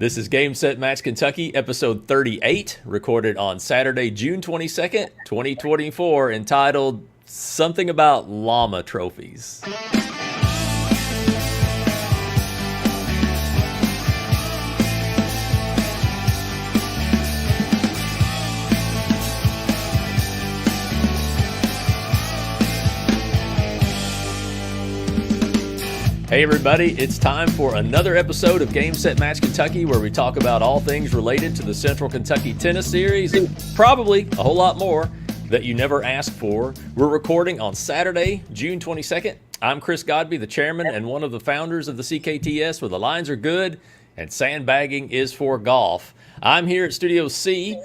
This is Game Set Match Kentucky, episode 38, recorded on Saturday, June 22nd, 2024, entitled Something About Llama Trophies. Hey everybody, it's time for another episode of Game Set Match Kentucky, where we talk about all things related to the Central Kentucky Tennis Series and probably a whole lot more that you never asked for. We're recording on Saturday, June 22nd. I'm Chris Godby, the chairman and one of the founders of the CKTS, where the lines are good and sandbagging is for golf. I'm here at Studio C,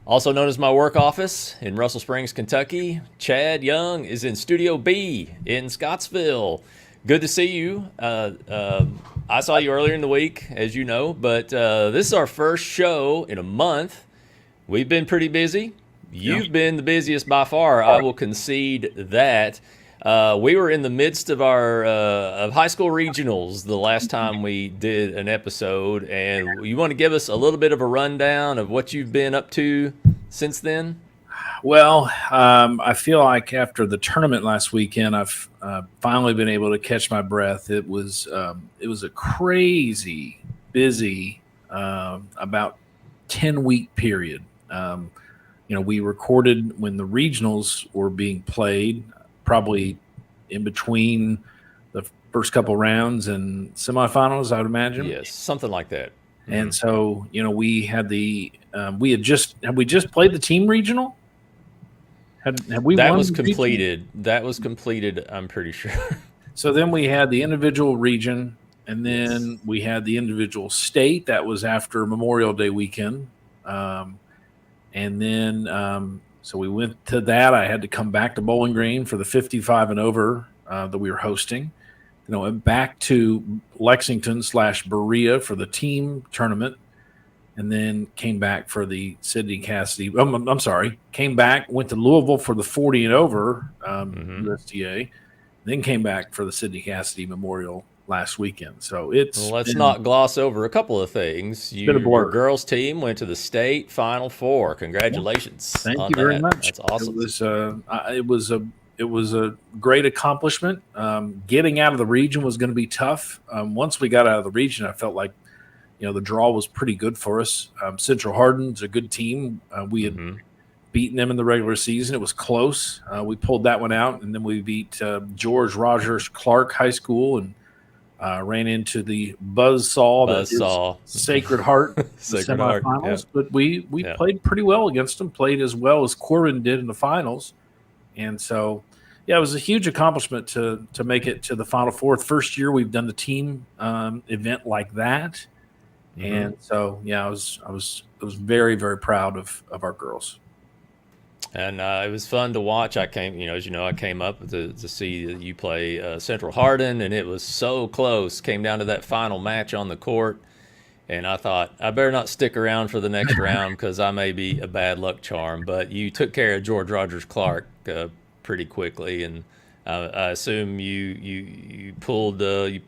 also known as my work office in Russell Springs, Kentucky. Chad Young is in Studio B in Scottsville. Good to see you. I saw you earlier in the week, as you know, but this is our first show in a month. We've been pretty busy. You've been the busiest by far. I will concede that. We were in the midst of our of high school regionals the last time we did an episode, and you want to give us a little bit of a rundown of what you've been up to since then? Well, I feel like after the tournament last weekend, I've finally been able to catch my breath. It was a crazy busy about 10-week period. We recorded when the regionals were being played, probably in between the first couple rounds and semifinals, I would imagine. Yes, something like that. And so, we had we just played the team regional. Have we that won was completed. Region? That was completed, I'm pretty sure. So then we had the individual region, and then we had the individual state. That was after Memorial Day weekend. And then so we went to that. I had to come back to Bowling Green for the 55 and over that we were hosting. Went back to Lexington / Berea for the team tournament. And then came back for the Sydney Cassady. I'm sorry. Came back, went to Louisville for the 40 and over USTA. Then came back for the Sydney Cassady Memorial last weekend. So let's not gloss over a couple of things. Your girls team went to the state Final Four. Congratulations! Thank you very much. That's awesome. It was a great accomplishment. Getting out of the region was going to be tough. Once we got out of the region, I felt like the draw was pretty good for us. Central Hardin's a good team. We had beaten them in the regular season. It was close. We pulled that one out, and then we beat George Rogers Clark High School and ran into the buzzsaw. Sacred Heart Sacred Heart, semifinals. Yeah. But we played pretty well against them, played as well as Corbin did in the finals. And so, it was a huge accomplishment to make it to the Final Four. First year we've done the team event like that. And so, I was very, very proud of our girls. And it was fun to watch. I came, as you know, I came up to see you play Central Hardin, and it was so close. Came down to that final match on the court, and I thought, I better not stick around for the next round because I may be a bad luck charm. But you took care of George Rogers Clark pretty quickly, and I assume you pulled the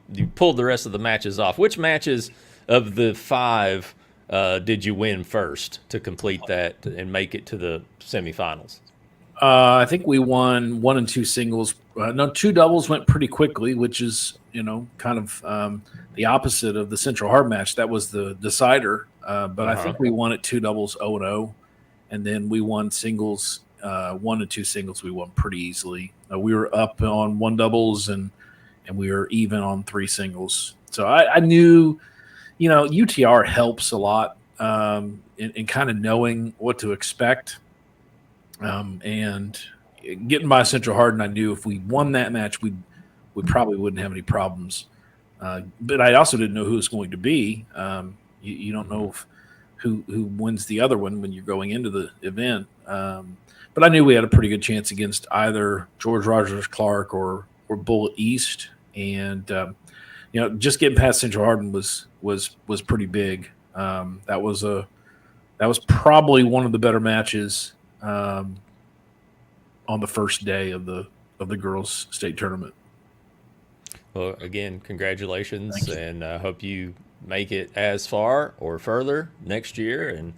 rest of the matches off. Which matches of the 5 did you win first to complete that and make it to the semifinals? I think we won 1 and 2 singles. 2 doubles went pretty quickly, which is, kind of the opposite of the Central Hard match. That was the decider. But I think we won at 2 doubles 0-0. And then we won singles, 1 and 2 singles. We won pretty easily. We were up on 1 doubles and we were even on 3 singles. So I knew – UTR helps a lot in kind of knowing what to expect. And getting by Central Hardin, I knew if we won that match, we probably wouldn't have any problems. But I also didn't know who it was going to be. You don't know who wins the other one when you're going into the event. But I knew we had a pretty good chance against either George Rogers Clark or Bullitt East. And just getting past Central Hardin was pretty big. That was probably one of the better matches on the first day of the girls' state tournament. Well, again, congratulations, and I hope you make it as far or further next year, and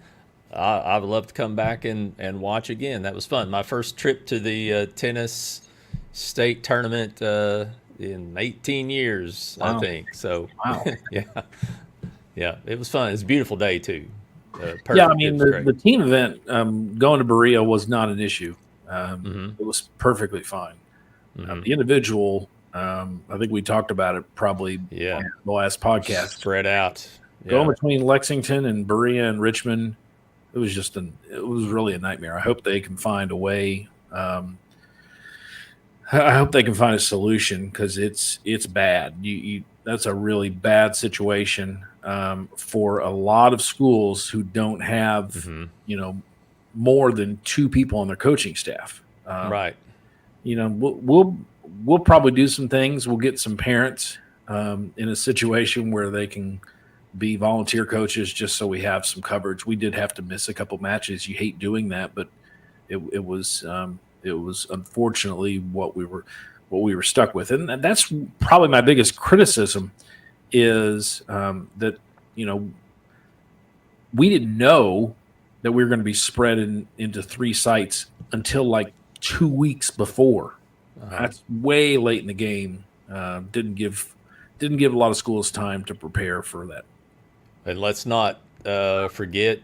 I would love to come back and watch again. That was fun. My first trip to the tennis state tournament in 18 years, I Wow. think. So, Wow. yeah, it was fun. It was a beautiful day too. Perfect. Yeah, I It mean was great. the team event going to Berea was not an issue. It was perfectly fine. The individual, I think we talked about it probably on the last podcast. Spread out. Going between Lexington and Berea and Richmond, it was really a nightmare. I hope they can find a way. I hope they can find a solution, because it's bad. That's a really bad situation for a lot of schools who don't have more than 2 people on their coaching staff. Right. We'll probably do some things. We'll get some parents in a situation where they can be volunteer coaches, just so we have some coverage. We did have to miss a couple matches. You hate doing that, but it was unfortunately what we were stuck with. And that's probably my biggest criticism is that we didn't know that we were going to be spread into 3 sites until like 2 weeks before. That's way late in the game. Didn't give a lot of schools time to prepare for that. And let's not forget,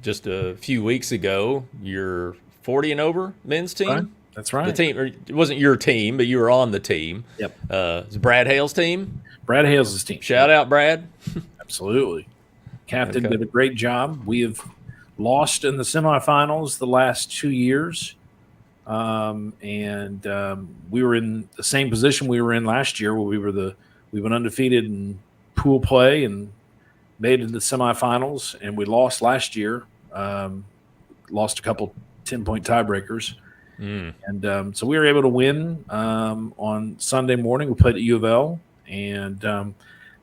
just a few weeks ago, your 40 and over men's team. Right. That's right. The team, or it wasn't your team, but you were on the team. Yep. It's Brad Hale's team. Brad Hale's team. Shout out, Brad. Absolutely. Captain did a great job. We have lost in the semifinals the last 2 years. And we were in the same position we were in last year, where we went undefeated in pool play and made it to the semifinals, and we lost last year. Lost a couple 10-point tiebreakers. And so we were able to win on Sunday morning. We played at U of L, and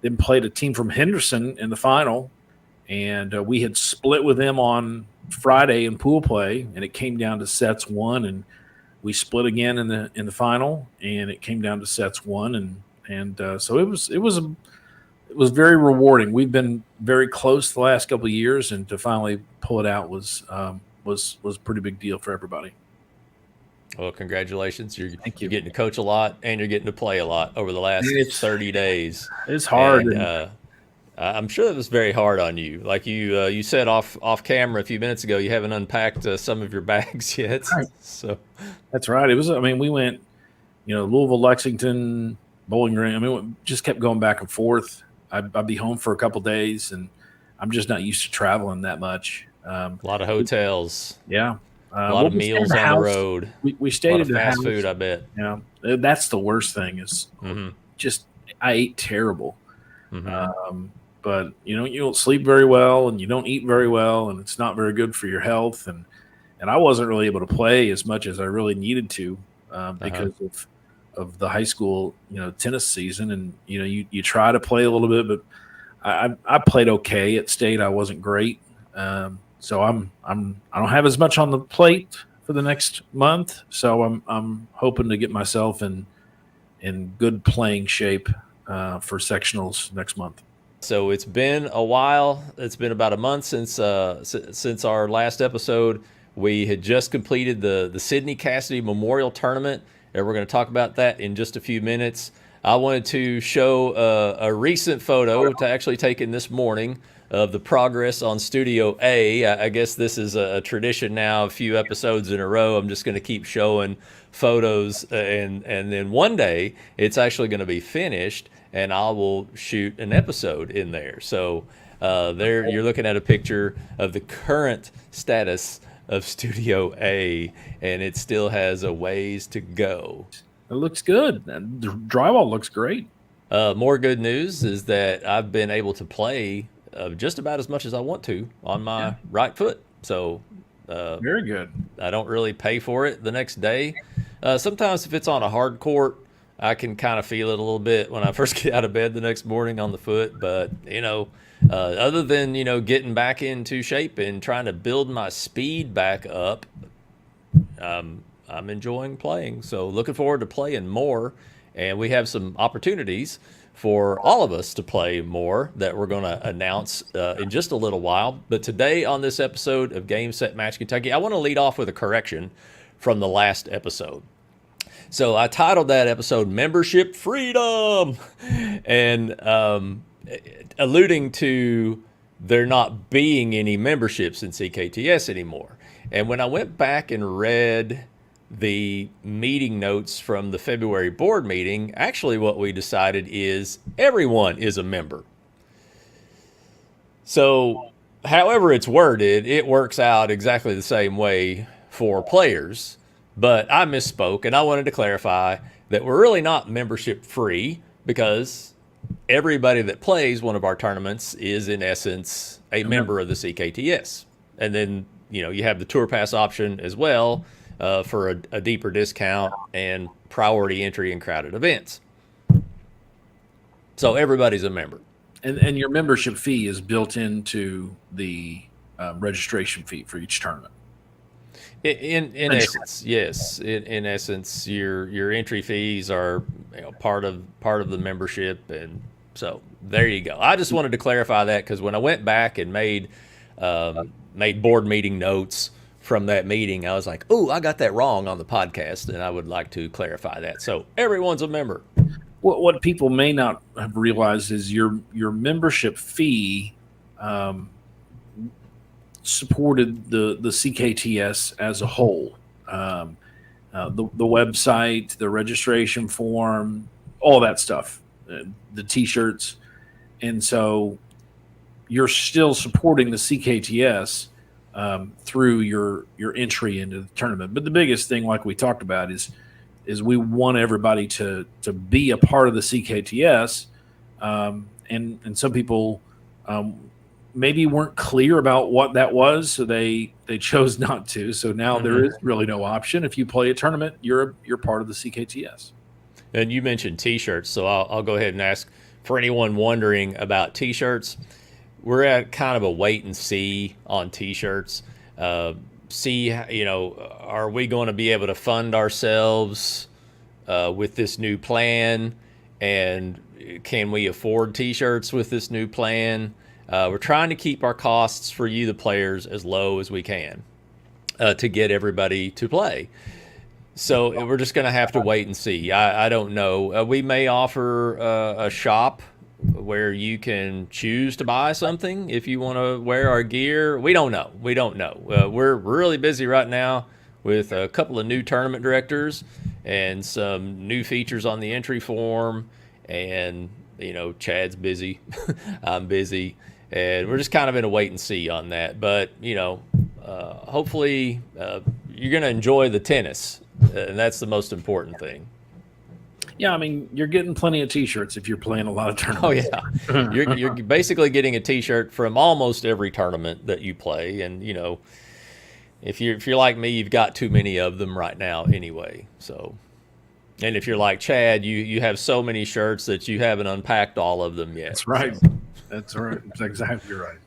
then played a team from Henderson in the final. And we had split with them on Friday in pool play, and it came down to sets 1, and we split again in the final, and it came down to sets 1, and so it was very rewarding. We've been very close the last couple of years, and to finally pull it out was a pretty big deal for everybody. Well, congratulations. Thank you. You're getting to coach a lot, and you're getting to play a lot over the last 30 days. It's hard. And, I'm sure it was very hard on you. Like you said off camera a few minutes ago, you haven't unpacked some of your bags yet. Right. So that's right. It was. I mean, we went, Louisville, Lexington, Bowling Green. I mean, we just kept going back and forth. I'd be home for a couple days, and I'm just not used to traveling that much. A lot of hotels. Yeah. A lot of meals on the road. We stayed at fast food, I bet. Yeah. That's the worst thing is just I ate terrible. But you don't sleep very well, and you don't eat very well, and it's not very good for your health. And I wasn't really able to play as much as I really needed to because of the high school tennis season. And you try to play a little bit, but I played okay at state. I wasn't great, so I don't have as much on the plate for the next month. So I'm hoping to get myself in good playing shape for sectionals next month. So it's been a while. It's been about a month since our last episode. We had just completed the Sydney Cassady Memorial Tournament, and we're going to talk about that in just a few minutes. I wanted to show a recent photo actually taken this morning of the progress on Studio A. I guess this is a tradition now, a few episodes in a row. I'm just going to keep showing photos, and then one day it's actually going to be finished, and I will shoot an episode in there. So there you're looking at a picture of the current status of Studio A, and it still has a ways to go. It looks good. The drywall looks great. More good news is that I've been able to play just about as much as I want to on my right foot. So very good. I don't really pay for it the next day. Sometimes if it's on a hard court, I can kind of feel it a little bit when I first get out of bed the next morning on the foot. But, other than, getting back into shape and trying to build my speed back up, I'm enjoying playing. So looking forward to playing more. And we have some opportunities for all of us to play more that we're going to announce in just a little while. But today on this episode of Game Set Match Kentucky, I want to lead off with a correction from the last episode. So I titled that episode Membership Freedom, and alluding to there not being any memberships in CKTS anymore. And when I went back and read the meeting notes from the February board meeting, actually what we decided is everyone is a member. So however it's worded, it works out exactly the same way for players. But I misspoke, and I wanted to clarify that we're really not membership free, because everybody that plays one of our tournaments is in essence a member of the CKTS. And then, you have the TourPass option as well for a deeper discount and priority entry in crowded events. So everybody's a member. And your membership fee is built into the registration fee for each tournament. In essence, yes. In essence, your entry fees are part of the membership, and so there you go. I just wanted to clarify that, because when I went back and made board meeting notes from that meeting, I was like, "Oh, I got that wrong on the podcast," and I would like to clarify that. So everyone's a member. What people may not have realized is your membership fee supported the CKTS as a whole. The website, the registration form, all that stuff, the T-shirts. And so you're still supporting the CKTS through your entry into the tournament. But the biggest thing, like we talked about, is we want everybody to be a part of the CKTS. And some people maybe weren't clear about what that was, so they chose not to. So now there is really no option. If you play a tournament, you're part of the CKTS. And you mentioned T-shirts, so I'll go ahead and ask, for anyone wondering about T-shirts, we're at kind of a wait and see on T-shirts. See, are we going to be able to fund ourselves with this new plan? And can we afford T-shirts with this new plan? We're trying to keep our costs for you, the players, as low as we can to get everybody to play. So we're just going to have to wait and see. I don't know. We may offer a shop where you can choose to buy something if you want to wear our gear. We don't know. We're really busy right now with a couple of new tournament directors and some new features on the entry form. And, Chad's busy. I'm busy. And we're just kind of in a wait and see on that. But, hopefully you're going to enjoy the tennis. And that's the most important thing. Yeah, I mean, you're getting plenty of T-shirts if you're playing a lot of tournaments. Oh, yeah. You're basically getting a T-shirt from almost every tournament that you play. And, if you're like me, you've got too many of them right now anyway. So, and if you're like Chad, you have so many shirts that you haven't unpacked all of them yet. That's right. That's right. That's exactly right.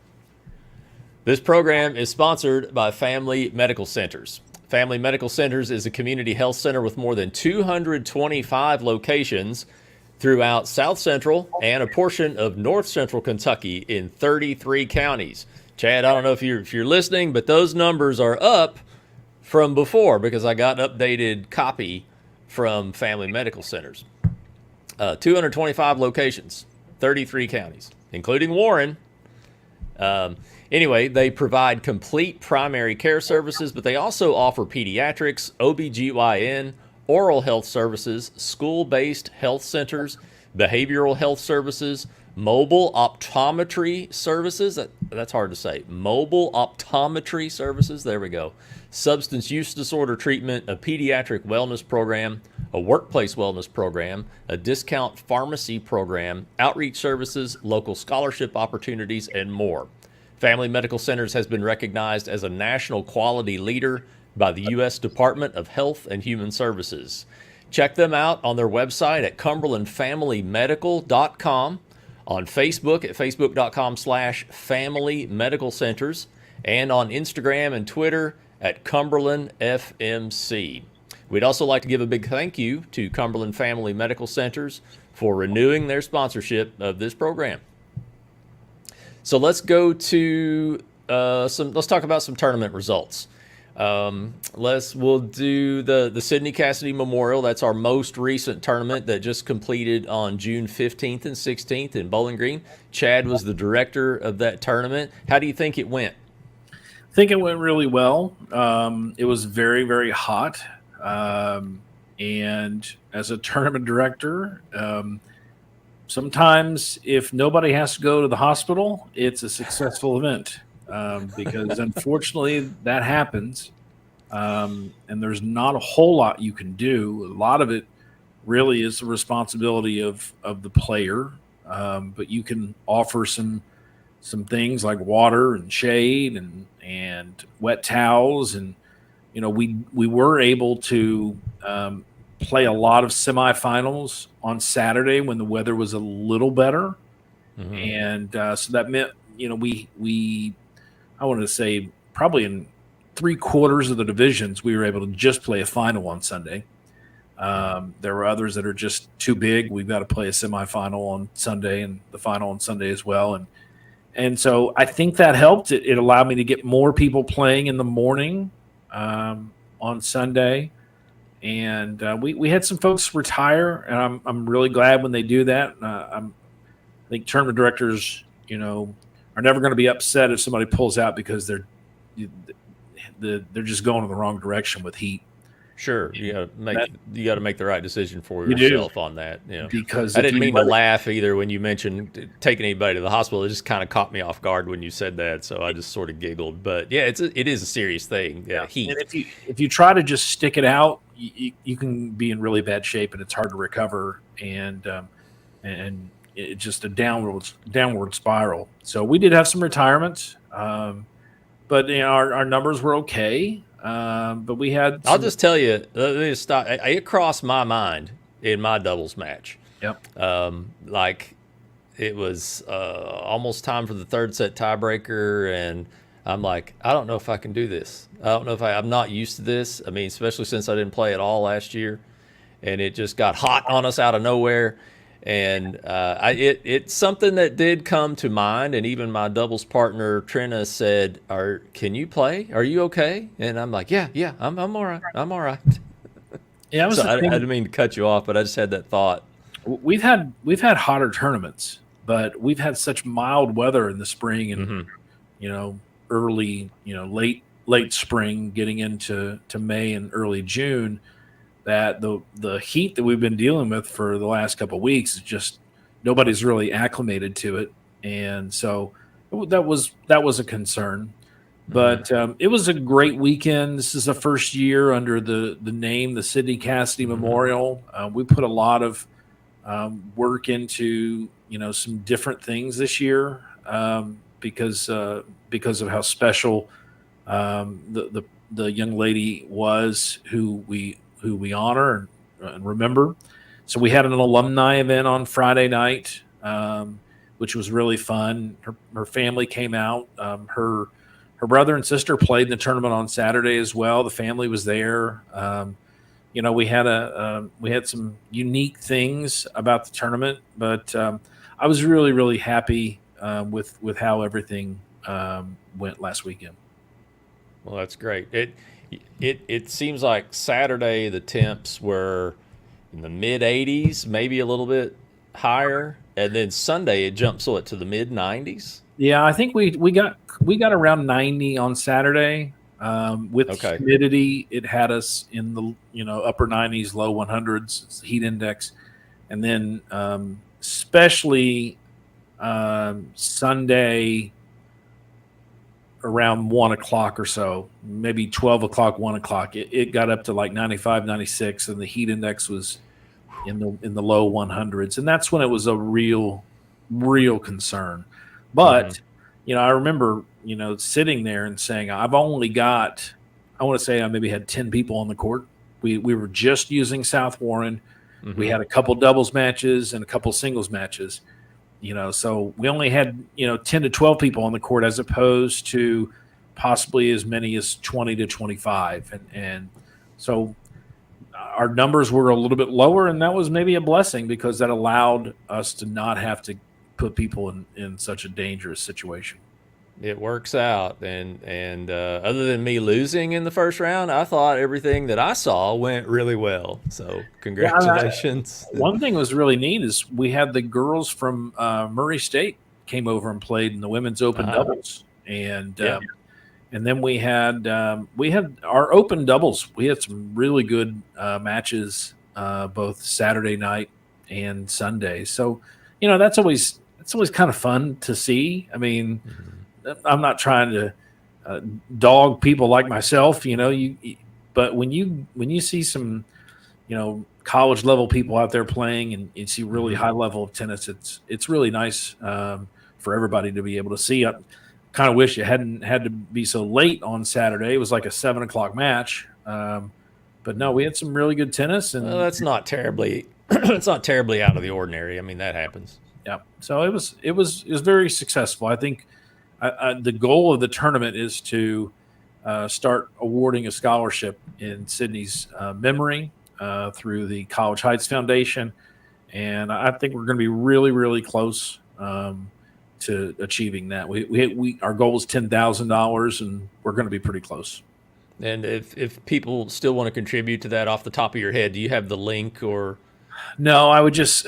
This program is sponsored by Family Medical Centers. Family Medical Centers is a community health center with more than 225 locations throughout South Central and a portion of North Central Kentucky in 33 counties. Chad, I don't know if you're listening, but those numbers are up from before, because I got an updated copy from Family Medical Centers. 225 locations, 33 counties, including Warren. Anyway, they provide complete primary care services, but they also offer pediatrics, OBGYN, oral health services, school-based health centers, behavioral health services, mobile optometry services. That's hard to say. Mobile optometry services. There we go. Substance use disorder treatment, a pediatric wellness program, a workplace wellness program, a discount pharmacy program, outreach services, local scholarship opportunities, and more. Family Medical Centers has been recognized as a national quality leader by the U.S. Department of Health and Human Services. Check them out on their website at cumberlandfamilymedical.com, on Facebook at facebook.com/Family Medical Centers, and on Instagram and Twitter at Cumberland FMC. We'd also like to give a big thank you to Cumberland Family Medical Centers for renewing their sponsorship of this program. So let's go to let's talk about some tournament results. We'll do the Sydney Cassady Memorial. That's our most recent tournament that just completed on June 15th and 16th in Bowling Green. Chad was the director of that tournament. How do you think it went? I think it went really well. It was very, very hot. And as a tournament director, sometimes if nobody has to go to the hospital, it's a successful event. Because unfortunately that happens, and there's not a whole lot you can do. A lot of it really is the responsibility of the player, but you can offer some things like water and shade and wet towels, and we were able to play a lot of semifinals on Saturday when the weather was a little better, and so that meant we I wanted to say probably in 3/4 of the divisions, we were able to just play a final on Sunday. There were others that are just too big. We've got to play a semifinal on Sunday and the final on Sunday as well. And so I think that helped. It allowed me to get more people playing in the morning on Sunday. And we had some folks retire, and I'm really glad when they do that. I think tournament directors, are never going to be upset if somebody pulls out because they're just going in the wrong direction with heat. Sure, you got to make the right decision for yourself on that. Because I didn't mean to laugh either when you mentioned taking anybody to the hospital. It just kind of caught me off guard when you said that, so I just sort of giggled. But yeah, it is a serious thing. Yeah, heat. And if you try to just stick it out, you can be in really bad shape, and it's hard to recover. And it's just a downward spiral. So we did have some retirements, but our numbers were okay. But we had. I'll just tell you, it crossed my mind in my doubles match. Yep. Like it was almost time for the third set tiebreaker, and I'm like, I don't know if I can do this. I don't know if I'm not used to this. I mean, especially since I didn't play at all last year, and it just got hot on us out of nowhere. And it's something that did come to mind, and even my doubles partner Trina said, "Can you play? Are you okay?" And I'm like, "Yeah, I'm all right. I'm all right." Yeah, so I didn't mean to cut you off, but I just had that thought. We've had hotter tournaments, but we've had such mild weather in the spring and early, late spring, getting into May and early June. That the heat that we've been dealing with for the last couple of weeks is just nobody's really acclimated to it, and so that was a concern. But it was a great weekend. This is the first year under the name, the Sydney Cassady Memorial. We put a lot of work into some different things this year because of how special the young lady was who we honor and remember. So we had an alumni event on Friday night, which was really fun. Her family came out. Her brother and sister played in the tournament on Saturday as well. The family was there. We had some unique things about the tournament, but I was really, really happy with how everything went last weekend. Well, that's great. It seems like Saturday the temps were in the mid 80s, maybe a little bit higher, and then Sunday it jumped to the mid 90s. Yeah, I think we got around 90 on Saturday. With humidity, it had us in the upper 90s, low 100s. It's the heat index, and then especially Sunday around 1 o'clock or so, maybe 12 o'clock, 1 o'clock, it got up to like 95, 96, and the heat index was in the low 100s, and that's when it was a real concern. But I remember sitting there and saying, I've only got, I want to say I maybe had 10 people on the court. We were just using South Warren. We had a couple doubles matches and a couple singles matches. So we only had 10 to 12 people on the court as opposed to possibly as many as 20 to 25, and so our numbers were a little bit lower, and that was maybe a blessing because that allowed us to not have to put people in such a dangerous situation. It works out, and other than me losing in the first round, I thought everything that I saw went really well. So congratulations. One thing that was really neat is we had the girls from Murray State came over and played in the women's open doubles, and then we had our open doubles. We had some really good matches both Saturday night and Sunday. So that's always kind of fun to see. I mean. I'm not trying to dog people like myself, but when you see some, college level people out there playing and you see really high level of tennis, it's really nice for everybody to be able to see. I kind of wish it hadn't had to be so late on Saturday. It was like a 7:00 match, but no, we had some really good tennis, and that's not terribly it's not terribly out of the ordinary. I mean, that happens. Yeah, so it was very successful. I think. The goal of the tournament is to start awarding a scholarship in Sydney's memory through the College Heights Foundation, and I think we're going to be really, really close to achieving that. Our goal is $10,000, and we're going to be pretty close. And if people still want to contribute to that off the top of your head, do you have the link or? No, I would just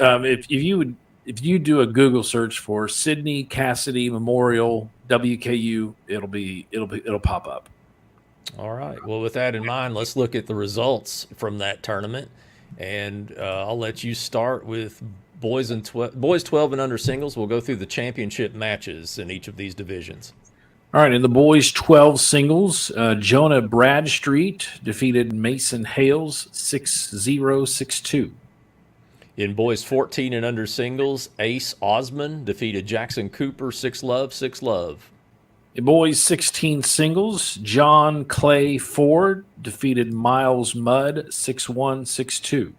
if you do a Google search for Sydney Cassady Memorial WKU, it'll pop up. All right. Well, with that in mind, let's look at the results from that tournament, and I'll let you start with boys 12 and under singles. We'll go through the championship matches in each of these divisions. All right, in the boys 12 singles, Jonah Bradstreet defeated Mason Hales 6-0, 6-2. In boys 14 and under singles, Ace Osman defeated Jackson Cooper 6-love, 6-love. In boys 16 singles, John Clay Ford defeated Miles Mudd 6-1, 6-2.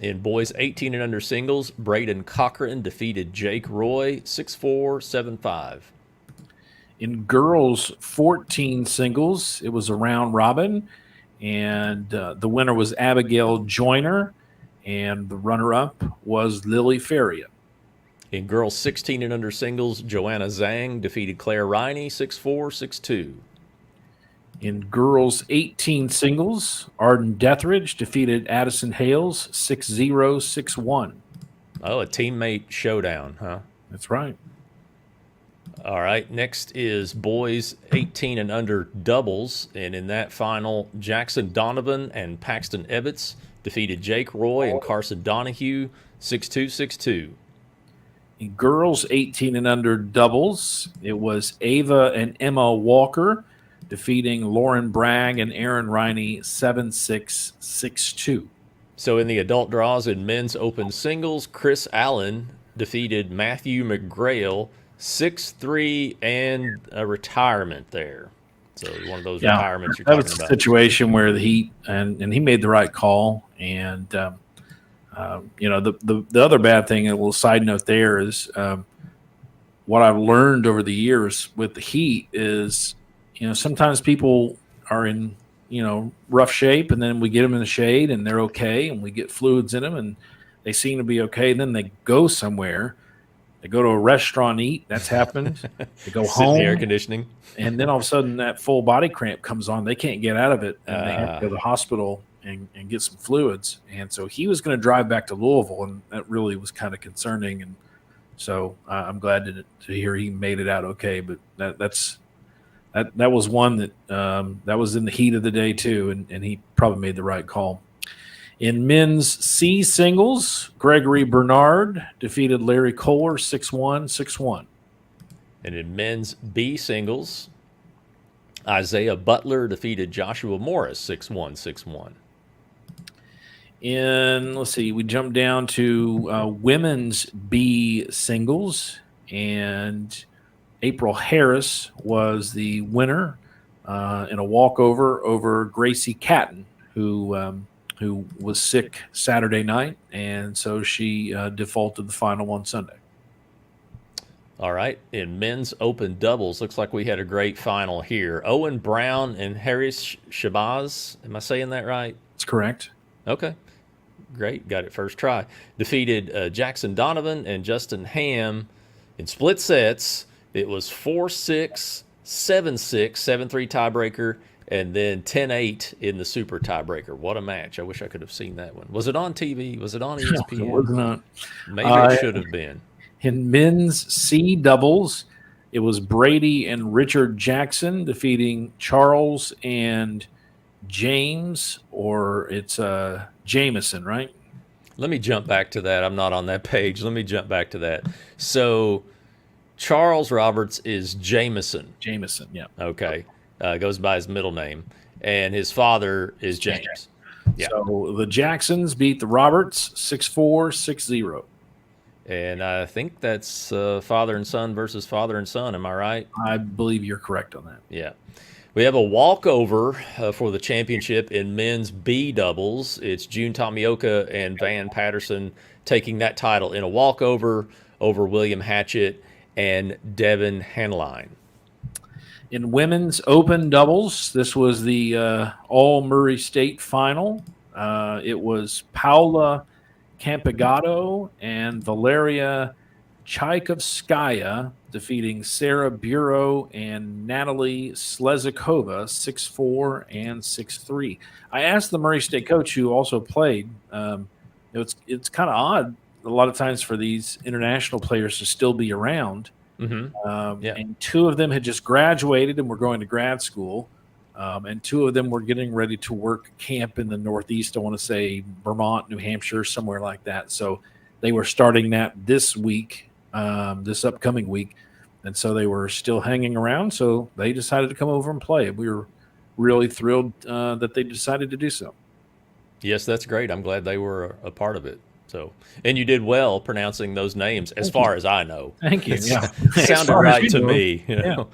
In boys 18 and under singles, Braden Cochran defeated Jake Roy 6-4, 7-5. In girls 14 singles, it was a round robin, and the winner was Abigail Joyner, and the runner-up was Lily Feria. In girls 16 and under singles, Joanna Zhang defeated Claire Riney 6-4, 6-2. In girls 18 singles, Arden Deathridge defeated Addison Hales 6-0, 6-1. Oh, a teammate showdown, huh? That's right. All right, next is boys 18 and under doubles, and in that final, Jackson Donovan and Paxton Ebbets defeated Jake Roy and Carson Donahue 6-2, 6-2. In girls 18 and under doubles, it was Ava and Emma Walker defeating Lauren Bragg and Aaron Riney 7-6, 6-2. So in the adult draws in men's open singles, Chris Allen defeated Matthew McGrail 6-3 and a retirement there. So one of those retirements you're talking about. That was a situation where the Heat, and he made the right call. And, the other bad thing, a little side note there is what I've learned over the years with the Heat is, sometimes people are in, rough shape, and then we get them in the shade and they're okay, and we get fluids in them and they seem to be okay. And then they go somewhere. They go to a restaurant, eat. That's happened. They go home. Air conditioning. And then all of a sudden that full body cramp comes on. They can't get out of it. And they have to go to the hospital and get some fluids. And so he was going to drive back to Louisville, and that really was kind of concerning. And so I'm glad to hear he made it out okay. But that was one that was in the heat of the day too, and he probably made the right call. In men's C singles, Gregory Bernard defeated Larry Kohler 6-1, 6-1. And in men's B singles, Isaiah Butler defeated Joshua Morris 6-1, 6-1. We jumped down to women's B singles, and April Harris was the winner in a walkover over Gracie Catton, who was sick Saturday night, and so she defaulted the final on Sunday. All right. In men's open doubles, looks like we had a great final here. Owen Brown and Harris Shabazz. Am I saying that right? That's correct. Okay. Great. Got it first try. Defeated Jackson Donovan and Justin Ham in split sets. It was 4-6, 7-6, 7-3 tiebreaker, and then 10-8 in the super tiebreaker. What a match. I wish I could have seen that one. Was it on TV? Was it on It was ESPN? not. Maybe it should have been. In men's C doubles, it was Brady and Richard Jackson defeating Charles and James, or it's Jameson, right? Let me jump back to that. I'm not on that page. Let me jump back to that. So Charles Roberts is Jameson. Jameson, yeah. Okay. Goes by his middle name. And his father is James. Yeah. So the Jacksons beat the Roberts 6-4, 6-0. And I think that's father and son versus father and son. Am I right? I believe you're correct on that. Yeah. We have a walkover for the championship in men's B doubles. It's June Tomioka and Van Patterson taking that title in a walkover over William Hatchett and Devin Hanline. In women's open doubles, this was the All Murray State final. It was Paula Campigado and Valeria Tchaikovskaya defeating Sarah Bureau and Natalie Slezakova 6-4 and 6-3. I asked the Murray State coach who also played. It's kind of odd a lot of times for these international players to still be around. Mm-hmm. And two of them had just graduated and were going to grad school. And two of them were getting ready to work camp in the Northeast. I want to say Vermont, New Hampshire, somewhere like that. So they were starting that this week, this upcoming week. And so they were still hanging around. So they decided to come over and play. We were really thrilled that they decided to do so. Yes, that's great. I'm glad they were a part of it. So, and you did well pronouncing those names, as far as I know. Thank you. Yeah, sounded right to me. You know?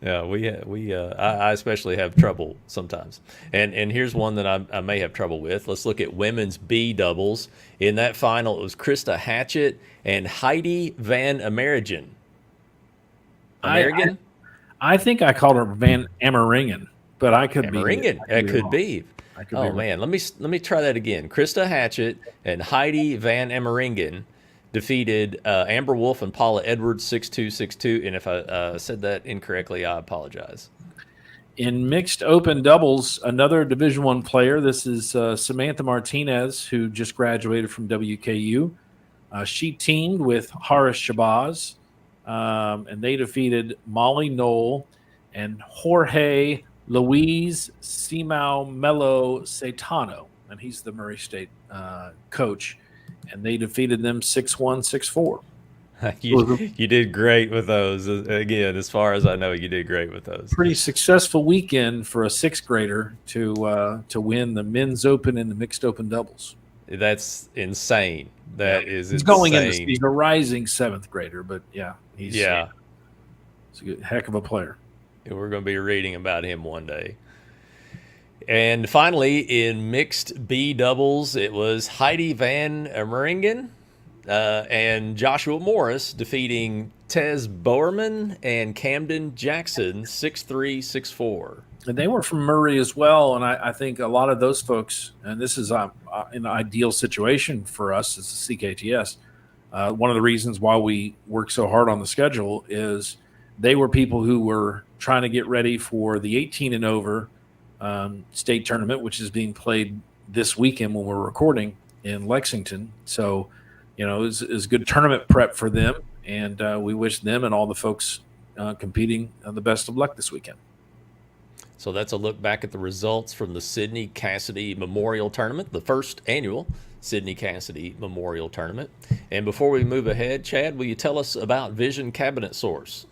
Yeah, I especially have trouble sometimes. And here's one that I may have trouble with. Let's look at women's B doubles. In that final, it was Krista Hatchett and Heidi Van Ameringen. American? I think I called her Van Ameringen, but I could Ameringen. It could be. Oh man, let me try that again. Krista Hatchett and Heidi Van Ameringen defeated Amber Wolf and Paula Edwards 6-2, 6-2. And if I said that incorrectly, I apologize. In mixed open doubles, another Division I player. This is Samantha Martinez, who just graduated from WKU. She teamed with Haris Shabazz, and they defeated Molly Knoll and Jorge Luis Simao Melo Saitano, and he's the Murray State coach, and they defeated them 6-1, 6-4. You did great with those. Again, as far as I know, you did great with those. Pretty successful weekend for a sixth grader to win the men's open and the mixed open doubles. That's insane. He's insane. Going into he's a rising seventh grader, but he's a good, heck of a player. We're going to be reading about him one day. And finally, in mixed B doubles, it was Heidi Van Ameringen and Joshua Morris defeating Tez Bowerman and Camden Jackson 6-3, 6-4. And they were from Murray as well, and I think a lot of those folks, and this is an ideal situation for us as the CKTS, one of the reasons why we work so hard on the schedule is they were people who were trying to get ready for the 18 and over state tournament, which is being played this weekend when we're recording in Lexington. So, it was good tournament prep for them, and we wish them and all the folks competing the best of luck this weekend. So that's a look back at the results from the Sydney Cassady Memorial Tournament, the first annual Sydney Cassady Memorial Tournament. And before we move ahead, Chad, will you tell us about Vision Cabinet Source?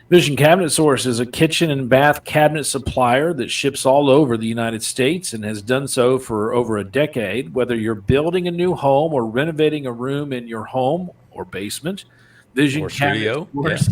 Vision Cabinet Source is a kitchen and bath cabinet supplier that ships all over the United States and has done so for over a decade. Whether you're building a new home or renovating a room in your home or basement, Vision Cabinet Source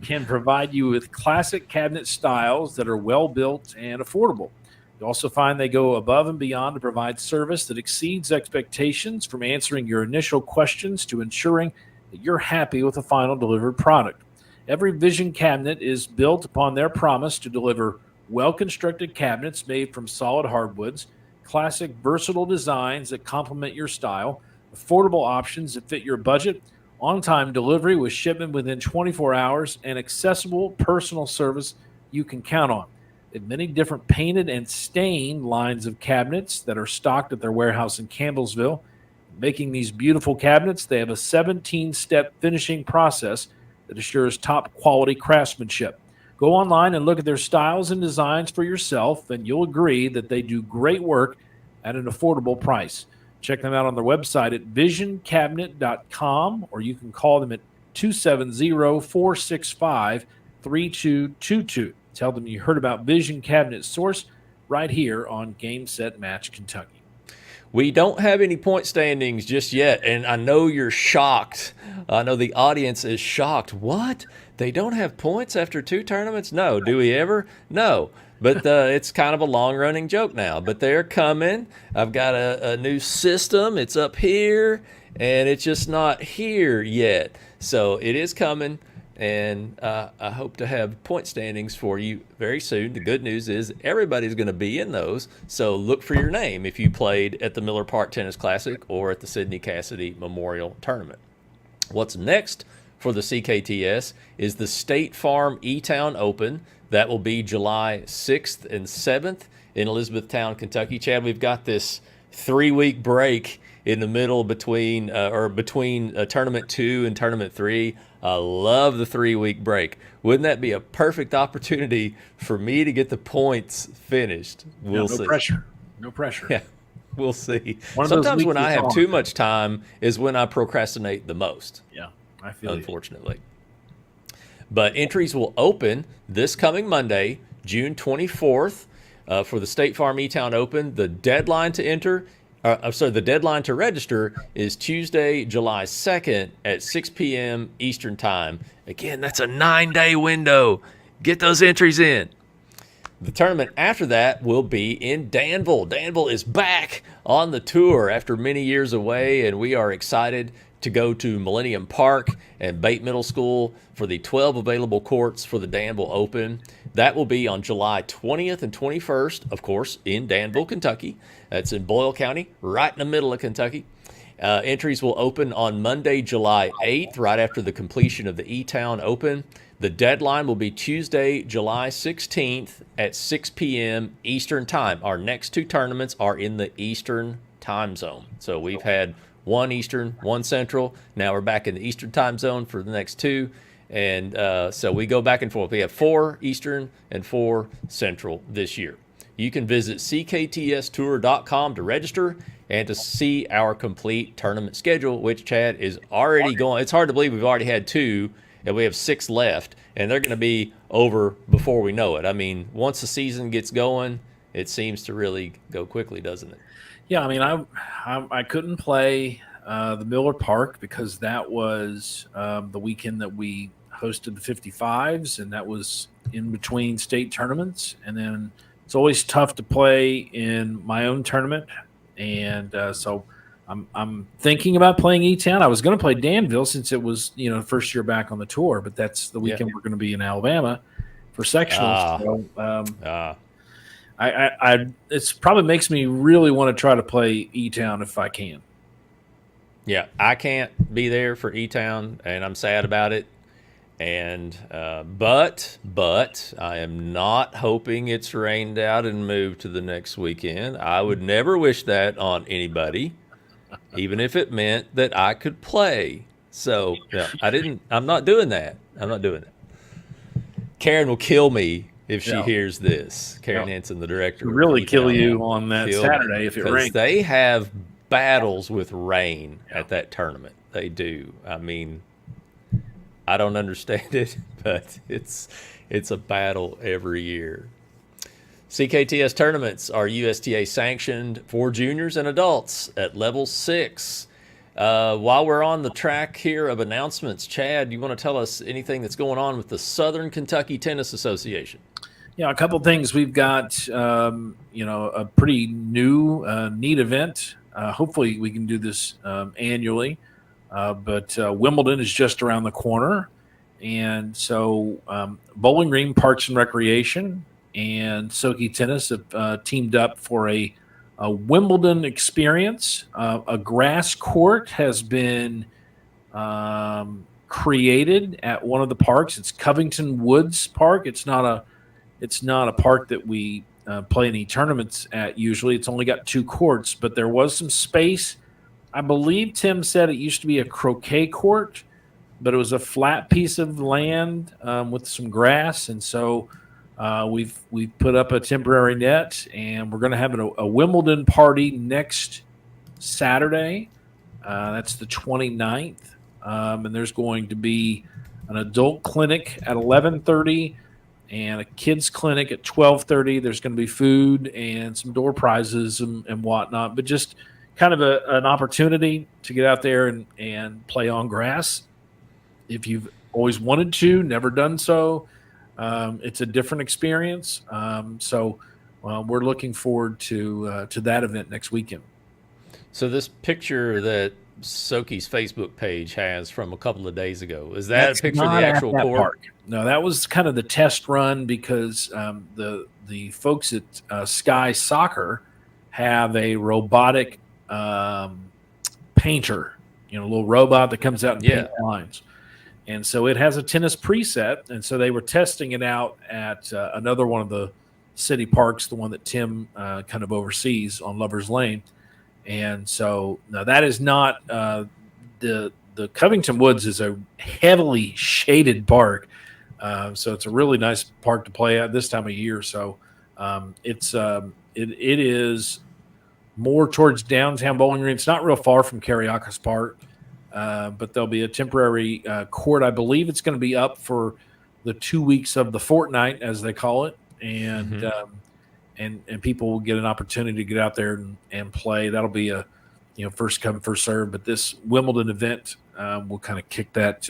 can provide you with classic cabinet styles that are well built and affordable. You also find they go above and beyond to provide service that exceeds expectations, from answering your initial questions to ensuring that you're happy with the final delivered product. Every Vision cabinet is built upon their promise to deliver well-constructed cabinets made from solid hardwoods, classic, versatile designs that complement your style, affordable options that fit your budget, on-time delivery with shipment within 24 hours, and accessible personal service you can count on. They have many different painted and stained lines of cabinets that are stocked at their warehouse in Campbellsville. Making these beautiful cabinets, they have a 17-step finishing process that assures top quality craftsmanship. Go online and look at their styles and designs for yourself, and you'll agree that they do great work at an affordable price. Check them out on their website at visioncabinet.com, or you can call them at 270-465-3222. Tell them you heard about Vision Cabinet Source right here on Game Set Match Kentucky. We don't have any point standings just yet, and I know you're shocked. I know the audience is shocked. What? They don't have points after 2 tournaments? No. Do we ever? No. But it's kind of a long-running joke now. But they're coming. I've got a new system. It's up here, and it's just not here yet. So it is coming. And I hope to have point standings for you very soon. The good news is everybody's going to be in those, so look for your name if you played at the Miller Park Tennis Classic or at the Sydney Cassady Memorial Tournament. What's next for the CKTS is the State Farm Etown Open. That will be July 6th and 7th in Elizabethtown, Kentucky. Chad, we've got this 3-week break in the middle between Tournament 2 and Tournament 3. I love the 3-week break. Wouldn't that be a perfect opportunity for me to get the points finished? We'll see. No pressure. Yeah, we'll see. Sometimes when I have too much time is when I procrastinate the most. Yeah, I feel unfortunately. But entries will open this coming Monday, June 24th, for the State Farm Etown Open. The deadline to enter the deadline to register is Tuesday, July 2nd at 6 p.m. Eastern Time. Again, that's a 9-day window. Get those entries in. The tournament after that will be in Danville. Danville is back on the tour after many years away, and we are excited to go to Millennium Park and Bate Middle School for the 12 available courts for the Danville Open. That will be on July 20th and 21st, of course, in Danville, Kentucky. That's in Boyle County, right in the middle of Kentucky. Entries will open on Monday, July 8th, right after the completion of the Etown Open. The deadline will be Tuesday, July 16th at 6 p.m. Eastern Time. Our next 2 tournaments are in the Eastern Time Zone. So we've had 1 Eastern, 1 Central. Now we're back in the Eastern Time Zone for the next 2. And so we go back and forth. We have 4 Eastern and 4 Central this year. You can visit cktstour.com to register and to see our complete tournament schedule, which, Chad, is already going. It's hard to believe we've already had 2, and we have 6 left, and they're going to be over before we know it. I mean, once the season gets going, it seems to really go quickly, doesn't it? Yeah, I mean, I couldn't play the Miller Park because that was the weekend that we hosted the 55s, and that was in between state tournaments. And then it's always tough to play in my own tournament, and so I'm thinking about playing E-Town. I was going to play Danville since it was first year back on the tour, but that's the weekend we're going to be in Alabama for sectionals. It probably makes me really want to try to play E-Town if I can. Yeah, I can't be there for E-Town, and I'm sad about it. And but I am not hoping it's rained out and moved to the next weekend. I would never wish that on anybody, even if it meant that I could play. So yeah, I'm not doing that. Karen will kill me if she hears this. Karen Hansen, the director. She'll really kill you on that Saturday if it rains. They have battles with rain at that tournament. They do. I mean, I don't understand it, but it's a battle every year. CKTS tournaments are USTA sanctioned for juniors and adults at level 6. While we're on the track here of announcements, Chad, you want to tell us anything that's going on with the Southern Kentucky Tennis Association? Yeah, a couple things. We've got a pretty new, neat event. Hopefully we can do this annually. But Wimbledon is just around the corner. And so Bowling Green Parks and Recreation and SOKY Tennis have teamed up for a Wimbledon experience. A grass court has been created at one of the parks. It's Covington Woods Park. It's not a park that we play any tournaments at usually. It's only got 2 courts, but there was some space. I believe Tim said it used to be a croquet court, but it was a flat piece of land with some grass, and so we've put up a temporary net, and we're going to have a Wimbledon party next Saturday. That's the 29th, and there's going to be an adult clinic at 11:30 and a kids clinic at 12:30. There's going to be food and some door prizes and whatnot, but just kind of an opportunity to get out there and play on grass. If you've always wanted to, never done so, it's a different experience. So we're looking forward to that event next weekend. So this picture that SOKY's Facebook page has from a couple of days ago, is that a picture of the actual court? Park. No, that was kind of the test run because the folks at Sky Soccer have a robotic painter, a little robot that comes out and paints lines. And so it has a tennis preset, and so they were testing it out at another one of the city parks, the one that Tim kind of oversees on Lover's Lane. And so now that is not the Covington Woods is a heavily shaded park, so it's a really nice park to play at this time of year. So it is more towards downtown Bowling Green. It's not real far from Kariakis Park. But there'll be a temporary court. I believe it's going to be up for the 2 weeks of the fortnight, as they call it, and people will get an opportunity to get out there and play. That'll be a first come first serve. But this Wimbledon event will kind of kick that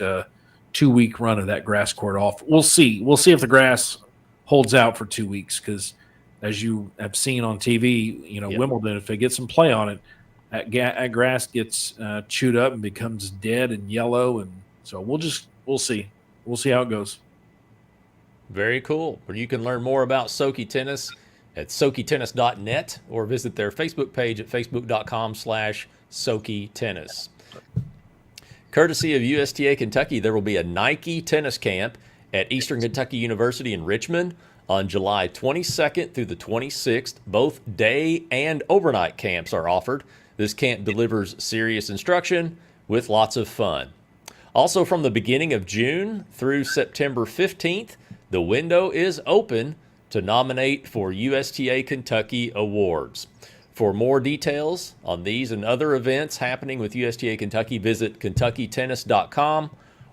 2 week run of that grass court off. We'll see. We'll see if the grass holds out for 2 weeks because, as you have seen on TV, Wimbledon, if they get some play on it, that grass gets chewed up and becomes dead and yellow, and so we'll see how it goes. Very cool. Well, you can learn more about SOKY Tennis at sokytennis.net or visit their Facebook page at facebook.com/SOKY Tennis. Courtesy of USTA Kentucky, there will be a Nike tennis camp at Eastern Kentucky University in Richmond on July 22nd through the 26th. Both day and overnight camps are offered. This camp delivers serious instruction with lots of fun. Also, from the beginning of June through September 15th, the window is open to nominate for USTA Kentucky awards. For more details on these and other events happening with USTA Kentucky, visit kentuckytennis.com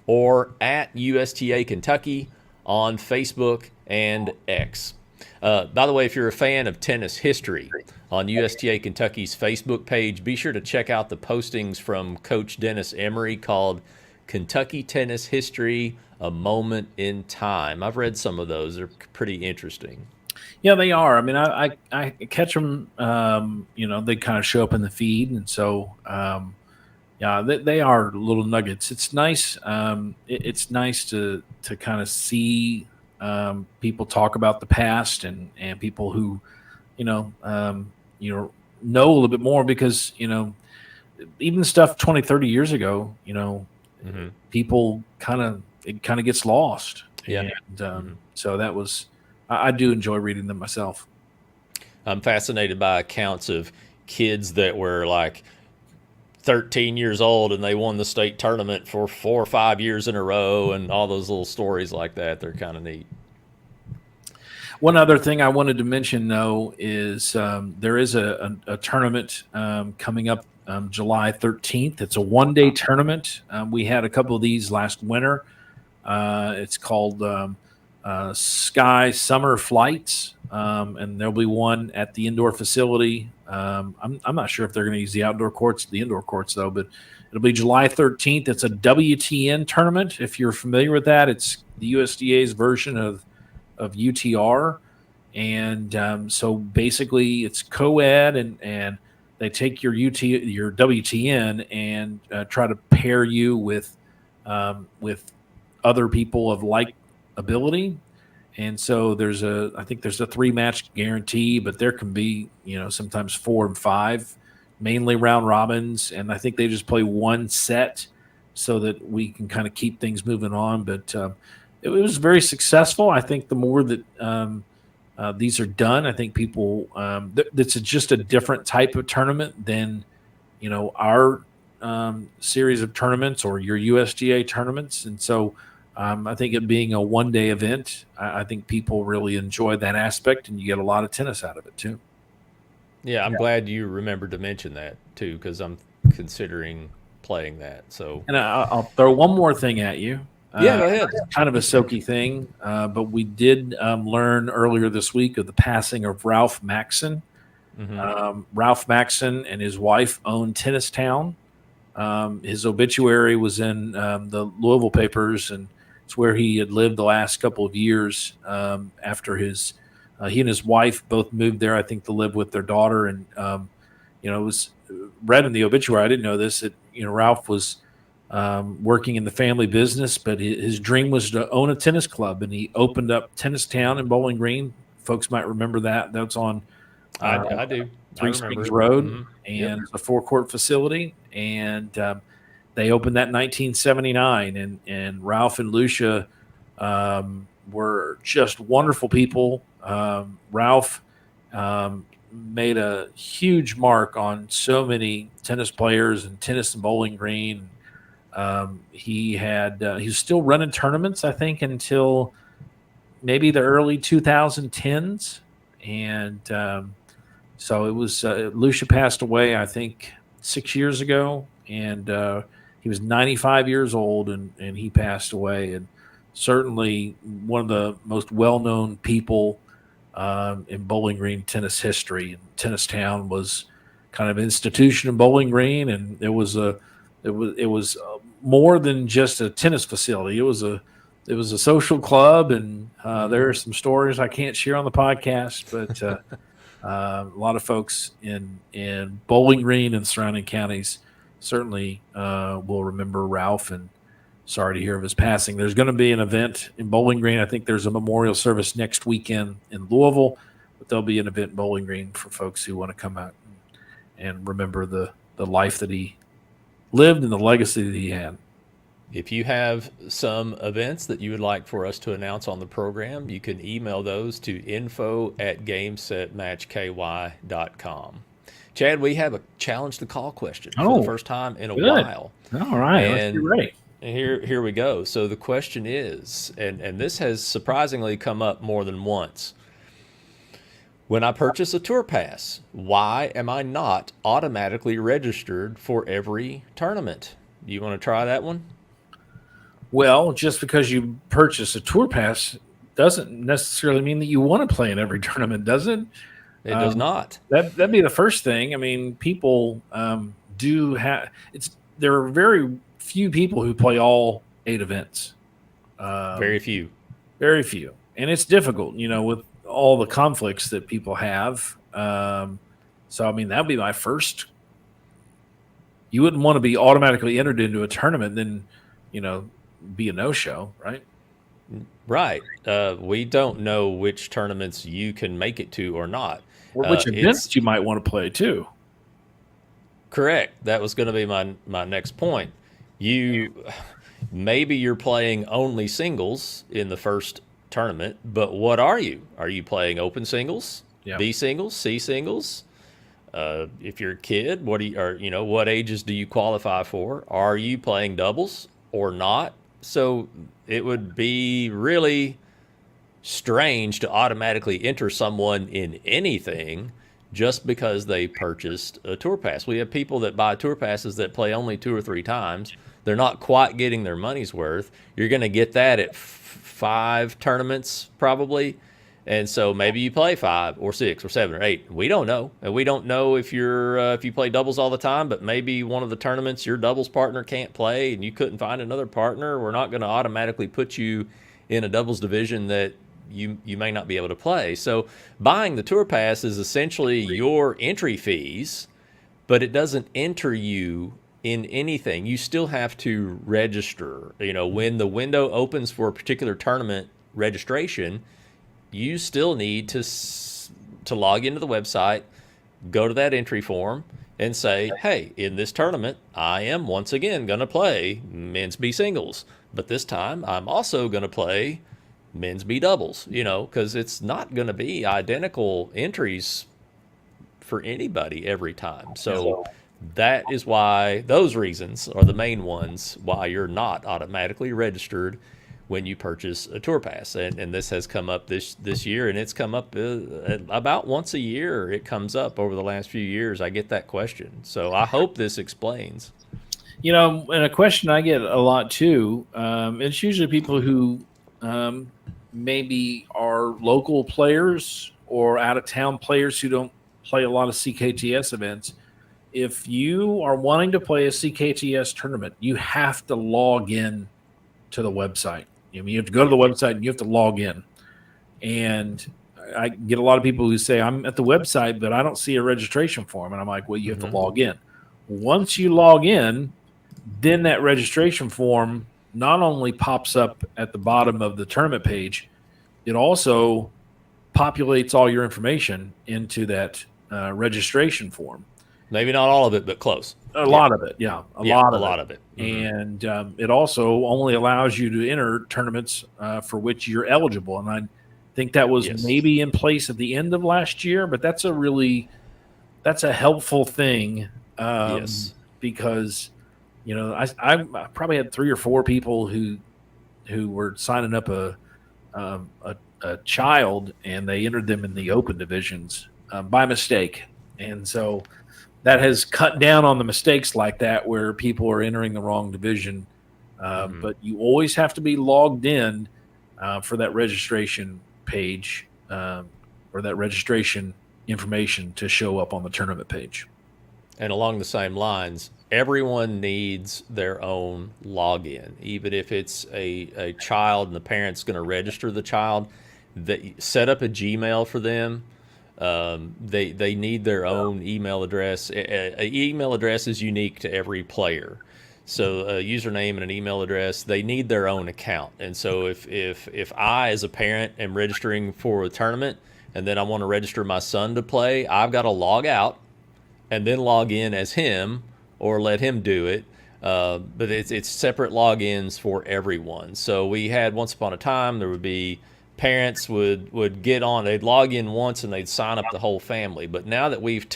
or at USTA Kentucky on Facebook and X. By the way, if you're a fan of tennis history, on USTA Kentucky's Facebook page, be sure to check out the postings from Coach Dennis Emery called Kentucky Tennis History, A Moment in Time. I've read some of those. They're pretty interesting. Yeah, they are. I mean, I catch them, they kind of show up in the feed. And so, they are little nuggets. It's nice. It's nice to kind of see people talk about the past and people who, know a little bit more because, even stuff 20, 30 years ago, people it kind of gets lost. Yeah. And so that was, I do enjoy reading them myself. I'm fascinated by accounts of kids that were like 13 years old and they won the state tournament for 4 or 5 years in a row and all those little stories like that. They're kind of neat. One other thing I wanted to mention, though, is there is a tournament coming up July 13th. It's a one-day tournament. We had a couple of these last winter. It's called Sky Summer Flights, and there'll be one at the indoor facility. I'm not sure if they're going to use the outdoor courts, the indoor courts, though, but it'll be July 13th. It's a WTN tournament. If you're familiar with that, it's the USDA's version of UTR. And so basically it's co-ed and they take your WTN and try to pair you with other people of like ability. And so I think there's a 3-match guarantee, but there can be, sometimes 4 and 5, mainly round robins. And I think they just play one set so that we can kind of keep things moving on. But it was very successful. I think the more that these are done, I think people, that's just a different type of tournament than, our series of tournaments or your USTA tournaments. And so, I think it being a one-day event, I think people really enjoy that aspect, and you get a lot of tennis out of it too. Yeah, I'm glad you remembered to mention that too, because I'm considering playing that. So, and I'll throw one more thing at you. Yeah, go ahead. Kind of a SOKY thing, but we did learn earlier this week of the passing of Ralph Maxson. Ralph Maxson and his wife owned Tennis Town. His obituary was in the Louisville papers, and it's where he had lived the last couple of years after he and his wife both moved there, I think, to live with their daughter. And, it was read in the obituary. I didn't know this, that, Ralph was working in the family business, but his dream was to own a tennis club, and he opened up Tennis Town in Bowling Green. Folks might remember that. That's on I do. Three Springs Road, and it's a 4-court facility. And they opened that in 1979. And Ralph and Lucia were just wonderful people. Ralph made a huge mark on so many tennis players and tennis and Bowling Green. He was still running tournaments, I think, until maybe the early 2010s. And so it was Lucia passed away, I think, 6 years ago, and he was 95 years old, and he passed away. And certainly one of the most well-known people in Bowling Green tennis history. And Tennis Town was kind of an institution in Bowling Green, and it was more than just a tennis facility. It was a social club, and there are some stories I can't share on the podcast, but a lot of folks in Bowling Green and surrounding counties certainly will remember Ralph, and sorry to hear of his passing. There's going to be an event in Bowling Green. I think there's a memorial service next weekend in Louisville, but there'll be an event in Bowling Green for folks who want to come out and remember the life that he lived and the legacy that he had. If you have some events that you would like for us to announce on the program, you can email those to info@gamesetmatchky.com. Chad, we have a challenge the call question for the first time in a while. All right, and let's get ready. Here we go. So the question is, and this has surprisingly come up more than once. When I purchase a TourPass, why am I not automatically registered for every tournament? Do you want to try that one? Well, just because you purchase a TourPass doesn't necessarily mean that you want to play in every tournament, does it? It does not. That'd be the first thing. I mean, people do have there are very few people who play all 8 events. Very few. Very few. And it's difficult, with all the conflicts that people have. So, I mean, that'd be my first. You wouldn't want to be automatically entered into a tournament, then, be a no-show, right? Right. We don't know which tournaments you can make it to or not. Or which events you might want to play too. Correct. That was going to be my next point. Maybe you're playing only singles in the first tournament, but what are you? Are you playing open singles, B singles, C singles? If you're a kid, what ages do you qualify for? Are you playing doubles or not? So it would be really strange to automatically enter someone in anything just because they purchased a TourPass. We have people that buy TourPasses that play only 2 or 3 times. They're not quite getting their money's worth. You're going to get that at 5 tournaments probably. And so maybe you play 5 or 6 or 7 or 8. We don't know. And we don't know if you play doubles all the time, but maybe one of the tournaments your doubles partner can't play and you couldn't find another partner. We're not going to automatically put you in a doubles division that you may not be able to play. So buying the TourPass is essentially your entry fees, but it doesn't enter you in anything. You still have to register. When the window opens for a particular tournament registration, you still need to log into the website, go to that entry form, and say, hey, in this tournament, I am once again going to play men's B singles, but this time I'm also going to play men's B doubles, because it's not going to be identical entries for anybody every time. So that is why those reasons are the main ones why you're not automatically registered when you purchase a TourPass. And this has come up this year, and it's come up about once a year. It comes up over the last few years. I get that question. So I hope this explains. And a question I get a lot too, it's usually people who maybe are local players or out-of-town players who don't play a lot of CKTS events. If you are wanting to play a CKTS tournament, you have to log in to the website. You have to go to the website and you have to log in. And I get a lot of people who say, I'm at the website, but I don't see a registration form. And I'm like, well, you have to log in. Once you log in, then that registration form not only pops up at the bottom of the tournament page, it also populates all your information into that registration form. Maybe not all of it, but close. A lot of it, yeah. A lot of it. Mm-hmm. And it also only allows you to enter tournaments for which you're eligible. And I think that was maybe in place at the end of last year, but that's a helpful thing. Because, I probably had 3 or 4 people who were signing up a child, and they entered them in the open divisions by mistake. And so that has cut down on the mistakes like that where people are entering the wrong division. But you always have to be logged in for that registration page or that registration information to show up on the tournament page. And along the same lines, everyone needs their own login. Even if it's a child and the parent's going to register the child, set up a Gmail for them. They need their own email address. An email address is unique to every player. So a username and an email address, they need their own account. And so if I, as a parent, am registering for a tournament and then I want to register my son to play, I've got to log out and then log in as him or let him do it. But it's separate logins for everyone. So we had, once upon a time, there would be parents would get on, they'd log in once and they'd sign up the whole family. But now that we've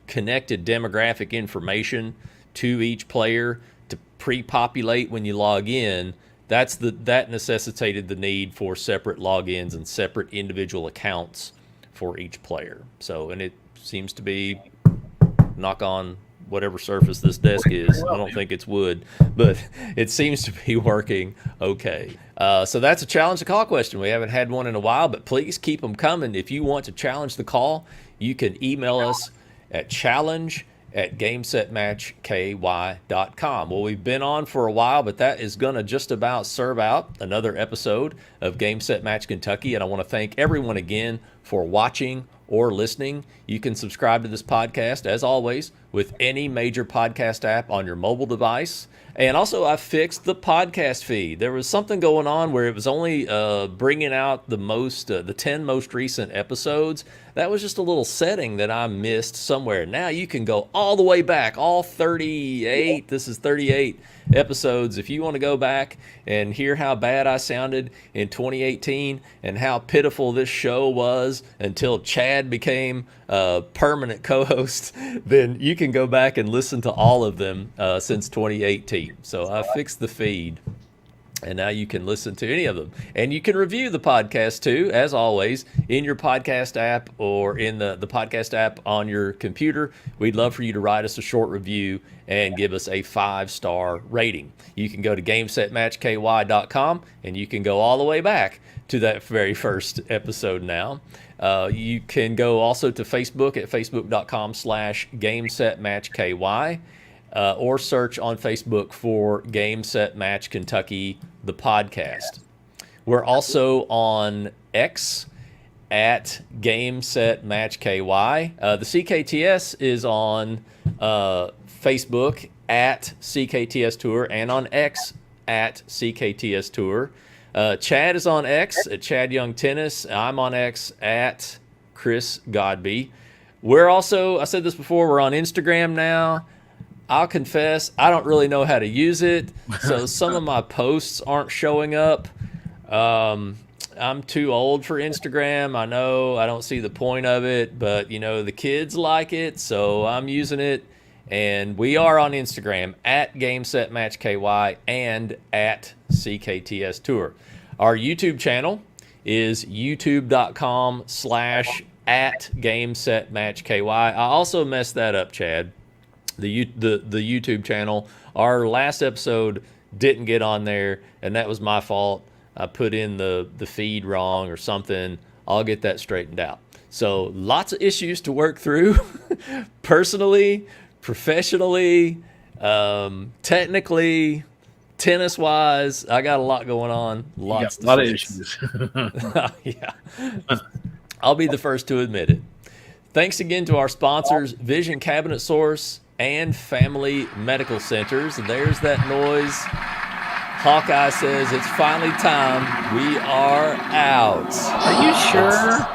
connected demographic information to each player to pre-populate when you log in, that necessitated the need for separate logins and separate individual accounts for each player. So, and it seems to be, knock on whatever surface this desk is, I don't think it's wood, but it seems to be working okay. So that's a challenge the call question. We haven't had one in a while, but please keep them coming. If you want to challenge the call, you can email us at challenge@gamesetmatchky.com. Well, we've been on for a while, but that is going to just about serve out another episode of Game Set Match Kentucky, and I want to thank everyone again for watching or listening. You can subscribe to this podcast, as always, with any major podcast app on your mobile device. And also, I fixed the podcast feed. There was something going on where it was only bringing out the 10 most recent episodes. That was just a little setting that I missed somewhere. Now you can go all the way back, all 38. This is 38 episodes. If you want to go back and hear how bad I sounded in 2018 and how pitiful this show was until Chad became a permanent co-host, then you can go back and listen to all of them since 2018. So I fixed the feed, and now you can listen to any of them. And you can review the podcast too, as always, in your podcast app or in the podcast app on your computer. We'd love for you to write us a short review and give us a 5-star rating. You can go to GameSetMatchKY.com, and you can go all the way back to that very first episode now. You can go also to Facebook at facebook.com/GameSetMatchKY. Or search on Facebook for Game Set Match Kentucky, the podcast. We're also on X at Game Set Match KY. The CKTS is on Facebook at CKTS Tour and on X at CKTS Tour. Chad is on X at Chad Young Tennis. I'm on X at Chris Godby. We're also, I said this before, we're on Instagram now. I'll confess, I don't really know how to use it, so some of my posts aren't showing up. I'm too old for Instagram. I know I don't see the point of it, but, the kids like it, so I'm using it. And we are on Instagram at Game Set Match KY and at CKTS Tour. Our YouTube channel is youtube.com/at Game Set Match KY. I also messed that up, Chad. The YouTube channel. Our last episode didn't get on there, and that was my fault. I put in the feed wrong or something. I'll get that straightened out. So lots of issues to work through, personally, professionally, technically, tennis-wise. I got a lot going on. Lots a lot of issues. Yeah, I'll be the first to admit it. Thanks again to our sponsors, Vision Cabinet Source and Family Medical Centers. And there's that noise. Hawkeye says it's finally time. We are out. Are you sure?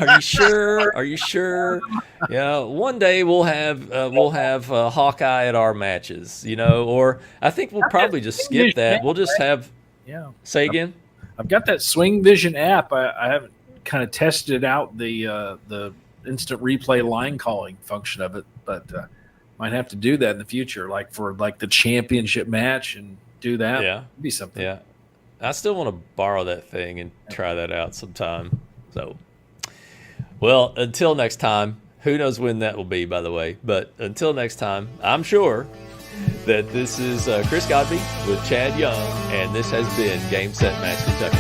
Are you sure? Are you sure? Yeah, one day we'll have Hawkeye at our matches, or I think we'll probably just skip that. We'll just have. Yeah. Say again. I've got that Swing Vision app. I haven't kind of tested out the instant replay line calling function of it, but might have to do that in the future, like for the championship match, and do that. Yeah, it'd be something. Yeah, I still want to borrow that thing and try that out sometime. So, well, until next time, who knows when that will be, by the way. But until next time, I'm sure that this is Chris Godby with Chad Young, and this has been Game Set Match Kentucky.